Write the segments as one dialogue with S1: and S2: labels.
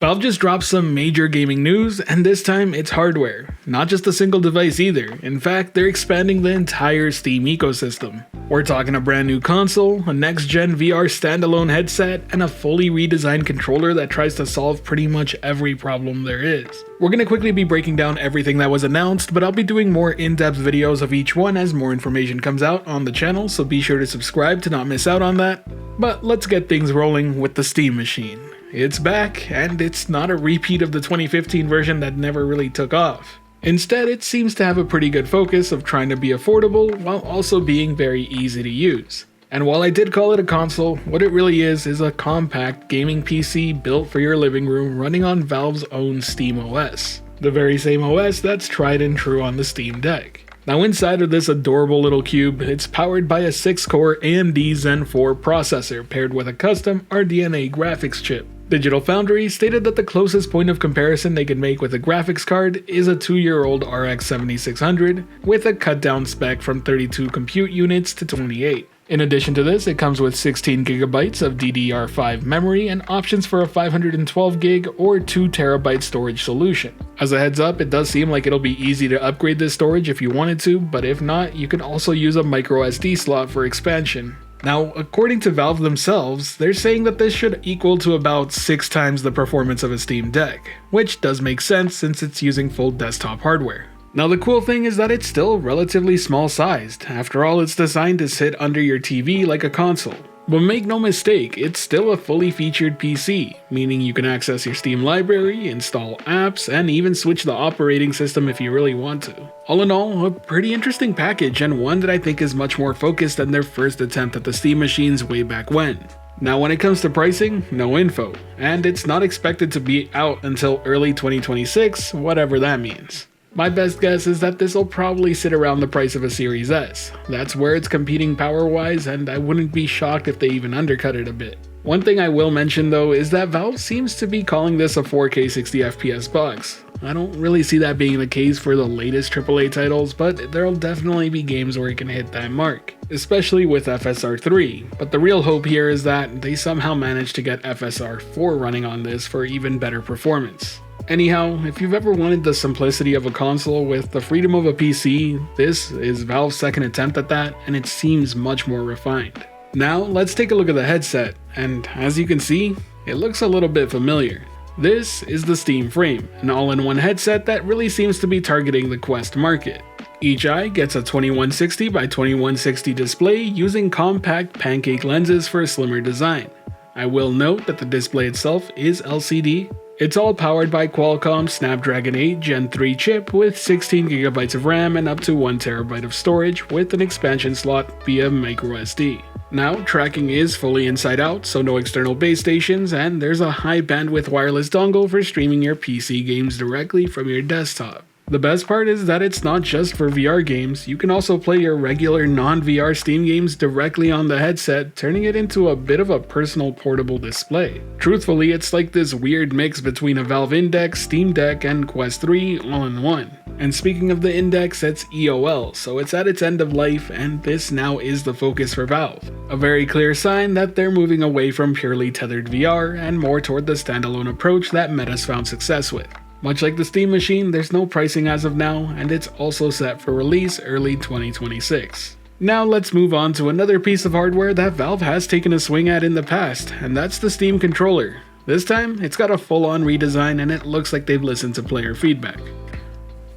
S1: Valve just dropped some major gaming news, and this time it's hardware. Not just a single device either. In fact, they're expanding the entire Steam ecosystem. We're talking a brand new console, a next-gen VR standalone headset, and a fully redesigned controller that tries to solve pretty much every problem there is. We're gonna quickly be breaking down everything that was announced, but I'll be doing more in-depth videos of each one as more information comes out on the channel, so be sure to subscribe to not miss out on that. But let's get things rolling with the Steam Machine. It's back, and it's not a repeat of the 2015 version that never really took off. Instead, it seems to have a pretty good focus of trying to be affordable while also being very easy to use. And while I did call it a console, what it really is a compact gaming PC built for your living room running on Valve's own Steam OS. The very same OS that's tried and true on the Steam Deck. Now inside of this adorable little cube, it's powered by a 6-core AMD Zen 4 processor paired with a custom RDNA graphics chip. Digital Foundry stated that the closest point of comparison they could make with a graphics card is a 2-year-old RX 7600 with a cut down spec from 32 compute units to 28. In addition to this, it comes with 16GB of DDR5 memory and options for a 512GB or 2TB storage solution. As a heads up, it does seem like it'll be easy to upgrade this storage if you wanted to, but if not, you can also use a microSD slot for expansion. Now, according to Valve themselves, they're saying that this should equal to about 6 times the performance of a Steam Deck, which does make sense since it's using full desktop hardware. Now the cool thing is that it's still relatively small sized, after all it's designed to sit under your TV like a console. But make no mistake, it's still a fully featured PC, meaning you can access your Steam library, install apps, and even switch the operating system if you really want to. All in all, a pretty interesting package and one that I think is much more focused than their first attempt at the Steam machines way back when. Now when it comes to pricing, no info, and it's not expected to be out until early 2026, whatever that means. My best guess is that this will probably sit around the price of a Series S. That's where it's competing power-wise, and I wouldn't be shocked if they even undercut it a bit. One thing I will mention though is that Valve seems to be calling this a 4K 60fps box. I don't really see that being the case for the latest AAA titles, but there'll definitely be games where it can hit that mark, especially with FSR 3, but the real hope here is that they somehow manage to get FSR 4 running on this for even better performance. Anyhow, if you've ever wanted the simplicity of a console with the freedom of a PC, this is Valve's second attempt at that, and it seems much more refined. Now, let's take a look at the headset, and as you can see, it looks a little bit familiar. This is the Steam Frame, an all-in-one headset that really seems to be targeting the Quest market. Each eye gets a 2160 by 2160 display using compact pancake lenses for a slimmer design. I will note that the display itself is LCD. It's all powered by Qualcomm Snapdragon 8 Gen 3 chip with 16GB of RAM and up to 1TB of storage with an expansion slot via microSD. Now, tracking is fully inside out, so no external base stations, and there's a high bandwidth wireless dongle for streaming your PC games directly from your desktop. The best part is that it's not just for VR games, you can also play your regular non-VR Steam games directly on the headset, turning it into a bit of a personal portable display. Truthfully, it's like this weird mix between a Valve Index, Steam Deck, and Quest 3 all in one. And speaking of the Index, it's EOL, so it's at its end of life, and this now is the focus for Valve. A very clear sign that they're moving away from purely tethered VR and more toward the standalone approach that Meta's found success with. Much like the Steam Machine, there's no pricing as of now, and it's also set for release early 2026. Now let's move on to another piece of hardware that Valve has taken a swing at in the past, and that's the Steam controller. This time, it's got a full-on redesign and it looks like they've listened to player feedback.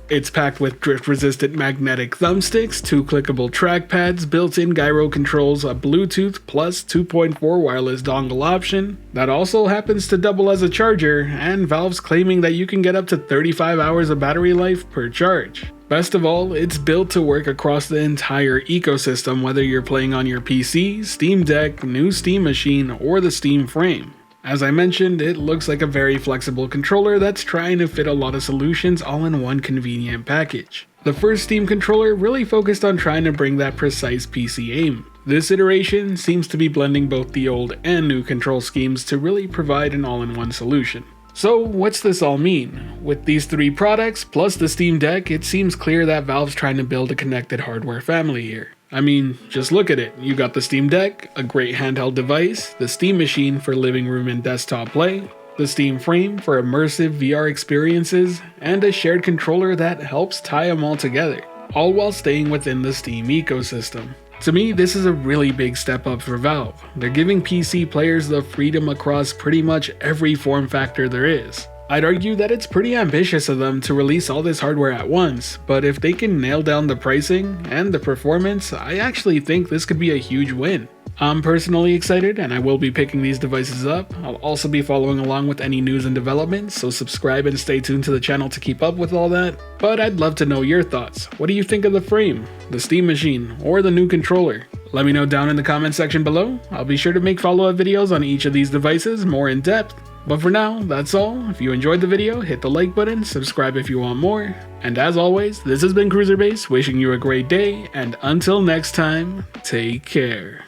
S1: It's packed with drift-resistant magnetic thumbsticks, 2 clickable trackpads, built-in gyro controls, a Bluetooth plus 2.4 wireless dongle option that also happens to double as a charger, and Valve's claiming that you can get up to 35 hours of battery life per charge. Best of all, it's built to work across the entire ecosystem, whether you're playing on your PC, Steam Deck, new Steam Machine, or the Steam Frame. As I mentioned, it looks like a very flexible controller that's trying to fit a lot of solutions all in one convenient package. The first Steam controller really focused on trying to bring that precise PC aim. This iteration seems to be blending both the old and new control schemes to really provide an all-in-one solution. So what's this all mean? With these 3 products plus the Steam Deck, it seems clear that Valve's trying to build a connected hardware family here. I mean, just look at it. You got the Steam Deck, a great handheld device, the Steam Machine for living room and desktop play, the Steam Frame for immersive VR experiences, and a shared controller that helps tie them all together, all while staying within the Steam ecosystem. To me, this is a really big step up for Valve. They're giving PC players the freedom across pretty much every form factor there is. I'd argue that it's pretty ambitious of them to release all this hardware at once, but if they can nail down the pricing and the performance, I actually think this could be a huge win. I'm personally excited and I will be picking these devices up. I'll also be following along with any news and developments, so subscribe and stay tuned to the channel to keep up with all that. But I'd love to know your thoughts. What do you think of the frame, the Steam Machine, or the new controller? Let me know down in the comment section below. I'll be sure to make follow-up videos on each of these devices more in depth. But for now, that's all. If you enjoyed the video, hit the like button, subscribe if you want more. And as always, this has been CruiserBase, wishing you a great day, and until next time, take care.